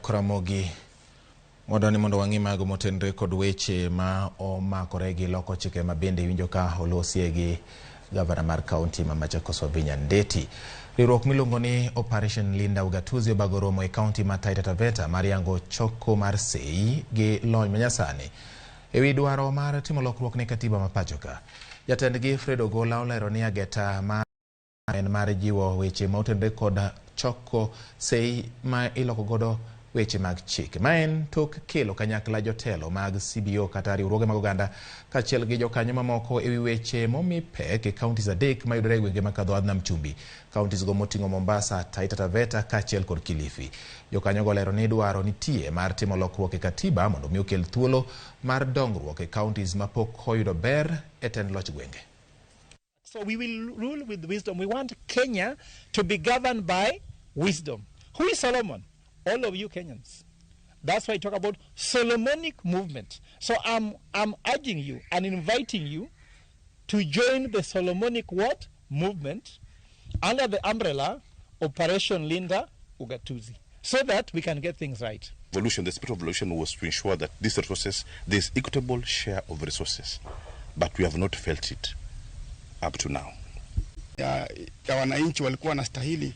Ramogi modani mondo wangi mago motenre kod weche ma omakore gi loko chike ma bende winjo ka olosie gi gavana mar kaunti ma Machakos Wavinya Ndeti. Riwruok miluongo ni Operation Linda Ugatuzi obago romo e kaunti ma Taita Taveta mar yango choko mar sei gi lony manyasani ewi dwaro mar timo lokruok ne katiba ma pachoka. Jatendgi Fred Ogola olero ni ageta mar jiwo weche ma otenre kod choko sei ma iloko godo weche mag chike. Maen tok kelo kanyakla jotelo mag CBO kata riwruoge mag oganda kachiel gi jokanyo mamoko ewi weche momi pek e kauntis adek mayudore e gwenge makadho nam chumbi. Kauntis go moting'o Mombasa, Taita Taveta kachiel kod Kilifi. Jokanyo go lero ni dwaro nitie mar timo lokruok e katiba mondo mi okel thuolo mar dongruok e kauntis mapok oyudo ber e tend loch gwenge. So we will rule with wisdom. We want Kenya to be governed by wisdom. Who is Solomon? All of you Kenyans. That's why I talk about Solomonic movement. So I'm urging you and inviting you to join the Solomonic what? Movement under the umbrella Operation Linda Ugatuzi, so that we can get things right. The spirit of evolution was to ensure that these resources, there's equitable share of resources, but we have not felt it up to now. Ya wananchi walikuwa wanastahili